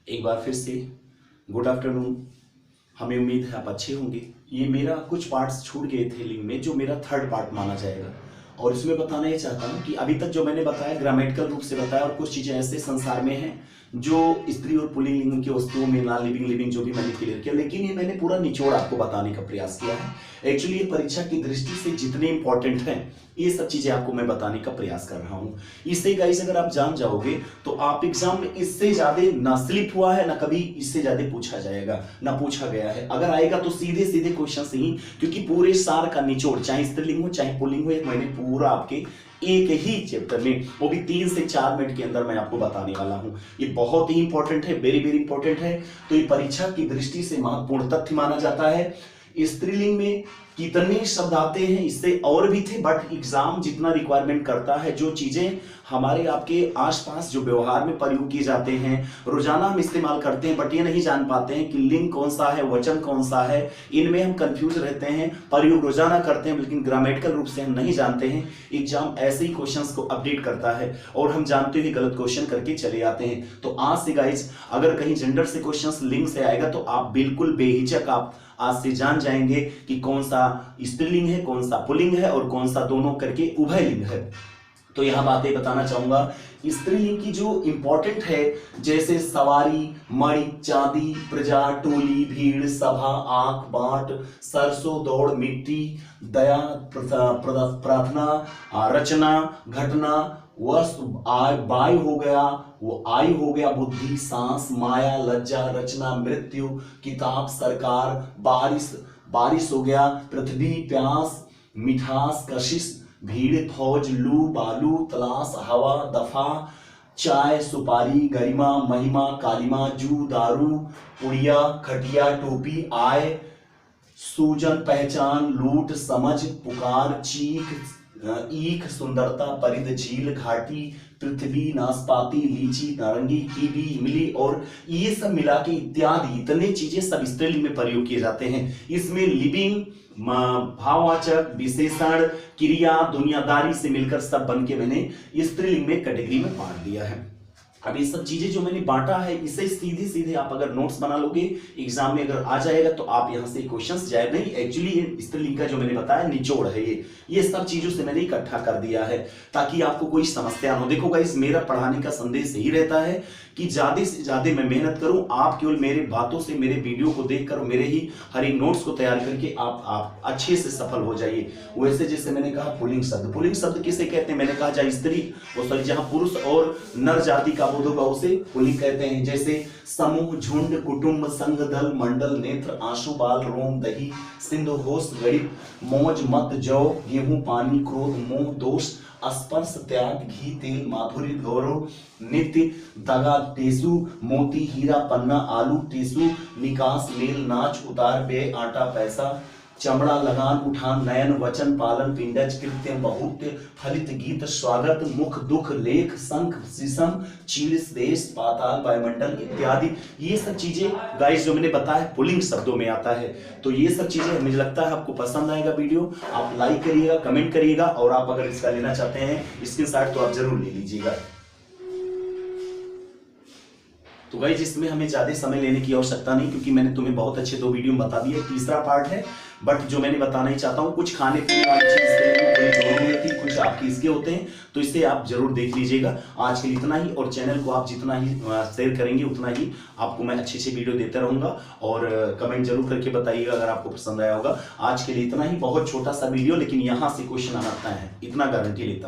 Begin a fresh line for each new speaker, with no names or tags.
एक बार फिर से गुड आफ्टरनून। हमें उम्मीद है आप अच्छे होंगे। ये मेरा कुछ पार्ट्स छूट गए थे लिंक में, जो मेरा थर्ड पार्ट माना जाएगा। और इसमें बताना ये चाहता हूँ कि अभी तक जो मैंने बताया ग्रामेटिकल रूप से बताया, और कुछ चीज़ें ऐसे संसार में हैं जो स्त्री और पुल्लिंग की वस्तुओं में नॉन लिविंग लिविंग जो भी मैंने क्लियर किया, लेकिन ये मैंने पूरा निचोड़ आपको बताने का प्रयास किया है। एक्चुअली ये परीक्षा की दृष्टि से जितने इंपॉर्टेंट हैं ये सब चीजें आपको मैं बताने का प्रयास कर रहा हूँ। इससे गाइस अगर आप जान जाओगे तो आप एग्जाम में इससे ज्यादा ना स्लिप हुआ है, ना कभी इससे ज्यादा पूछा जाएगा, ना पूछा गया है। अगर आएगा तो सीधे सीधे क्वेश्चन ही, क्योंकि पूरे सार का निचोड़ चाहे स्त्रीलिंग हो चाहे पुल्लिंग हो, एक मैंने पूरा आपके एक ही चैप्टर में, वो भी 3 से 4 मिनट के अंदर मैं आपको बताने वाला हूं। ये बहुत ही इंपॉर्टेंट है, वेरी वेरी इंपॉर्टेंट है। तो ये परीक्षा की दृष्टि से महत्वपूर्ण तथ्य माना जाता है। स्त्रीलिंग में कितने शब्द आते हैं, इससे और भी थे, बट एग्जाम जितना रिक्वायरमेंट करता है, जो चीजें हमारे आपके आसपास जो व्यवहार में प्रयोग किए जाते हैं, रोजाना हम इस्तेमाल करते हैं, बट ये नहीं जान पाते हैं कि लिंग कौन सा है, वचन कौन सा है, इनमें हम कंफ्यूज रहते हैं। प्रयोग रोजाना करते हैं लेकिन ग्रामेटिकल रूप से हम नहीं जानते हैं। एग्जाम ऐसे ही क्वेश्चंस को अपडेट करता है और हम जानते हुए गलत क्वेश्चन करके चले आते हैं। तो आज से गाइज अगर कहीं जेंडर से क्वेश्चंस लिंग से आएगा तो आप बिल्कुल बेहिचक आप आज से जान जाएंगे कि कौन सा स्त्रीलिंग है, कौन सा पुल्लिंग है और कौन सा दोनों करके उभयलिंग है। तो यहां बातें बताना चाहूंगा। स्त्रीलिंग की जो इंपॉर्टेंट है, जैसे सवारी, मणि, चांदी, प्रजा, टोली, भीड़, सभा, आंख, बाट, सरसों, दौड़, मिट्टी, दया, प्रार्थना, रचना, घटना, वस्तु, वायु हो गया, वो आयु हो गया, बुद्धि, सांस, माया, लज्जा, रचना, मृत्यु, किताब, सरकार, बारिश, बारिश हो गया, पृथ्वी, प्यास, मिठास, कशिश, भीड़, फौज, लू, बालू, तलाश, हवा, दफा, चाय, सुपारी, गरिमा, महिमा, कालिमा, जू, दारू, पुड़िया, खटिया, टोपी, आय, सूजन, पहचान, लूट, समझ, पुकार, चीख, ईख, सुंदरता, परिध, झील, घाटी, पृथ्वी, नाशपाती, लीची, नारंगी, कीवी, इमली, और ये सब मिला के इत्यादि इतने चीजें सब स्त्रीलिंग में प्रयोग किए जाते हैं। इसमें लिविंग, भाववाचक, विशेषण, क्रिया, दुनियादारी से मिलकर सब बन के मैंने स्त्रीलिंग में कैटेगरी में बांट दिया है। अब ये सब चीजें जो मैंने बांटा है, इसे सीधे सीधे आप अगर नोट्स बना लोगे, एग्जाम में अगर आ जाएगा तो आप यहां से क्वेश्चंस जाए नहीं। एक्चुअली ये स्त्रीलिंग का जो मैंने बताया निचोड़ है, ये सब चीजों से मैंने इकट्ठा कर दिया है ताकि आपको कोई समस्या ना हो। देखो गाइस, मेरा पढ़ाने का संदेश यही रहता है कि ज्यादा से ज्यादा मैं मेहनत करूं, आप केवल मेरे बातों से, मेरे वीडियो को देखकर, मेरे ही हर एक नोट्स को तैयार करके आप अच्छे से सफल हो जाइए। वैसे जैसे मैंने कहा पुल्लिंग शब्द किसे कहते हैं, मैंने कहा जहां स्त्री जहां पुरुष और नर जाति का बोध होगा उसे पुल्लिंग कहते हैं। जैसे समूह, झुंड, कुटुंब, संघ, दल, मंडल, नेत्र, आंसू, बाल, रोम, दही, सिंधु, होश, गणित, मौज, मत, जौ, गेहूं, पानी, क्रोध, मोह, दोष, स्पर्श, त्याग, घी, तेल, माधुर्य, गौरव, नित्य, दगा, टेसु, मोती, हीरा, पन्ना, आलू, टेसु, निकास, मेल, नाच, उतार, व्यय, आटा, पैसा, चमड़ा, लगान, उठान, नयन, वचन, पालन, पिंडज, कृत्य, बहुत्य, फलित, गीत, स्वागत, मुख, दुख, लेख, शंख, शीशम, चीड़, देश, पाताल, वायुमंडल इत्यादि। ये सब चीजें गाइस जो मैंने बताया पुल्लिंग शब्दों में आता है। तो ये सब चीजें मुझे लगता है आपको पसंद आएगा वीडियो। आप लाइक करिएगा, कमेंट करिएगा, और आप अगर इसका लेना चाहते हैं स्क्रीनशॉट तो आप जरूर ले लीजिएगा। तो गाइस इसमें हमें ज्यादा समय लेने की आवश्यकता नहीं, क्योंकि मैंने तुम्हें बहुत अच्छे 2 वीडियो में बता दिए। तीसरा पार्ट है, बट जो मैंने बताना ही चाहता हूँ, कुछ खाने पीने वाली चीज कुछ आपके इसके होते हैं, तो इसे आप जरूर देख लीजिएगा। आज के लिए इतना ही, और चैनल को आप जितना ही शेयर करेंगे उतना ही आपको मैं अच्छे से वीडियो देता रहूंगा, और कमेंट जरूर करके बताइएगा अगर आपको पसंद आया होगा। आज के लिए इतना ही, बहुत छोटा सा वीडियो, लेकिन यहाँ से क्वेश्चन आना है, इतना गारंटी लेता हूँ।